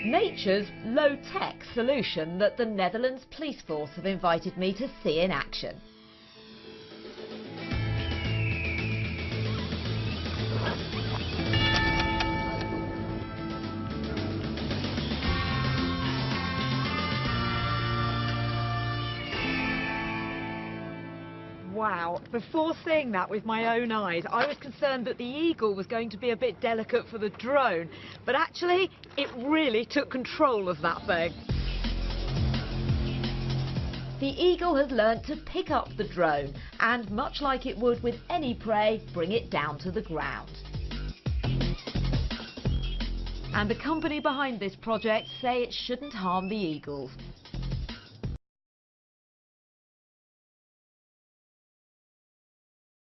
Nature's low-tech solution that the Netherlands Police Force have invited me to see in action. Wow, before seeing that with my own eyes, I was concerned that the eagle was going to be a bit delicate for the drone, but actually it really took control of that thing. The eagle has learnt to pick up the drone and, much like it would with any prey, bring it down to the ground. And the company behind this project say it shouldn't harm the eagles.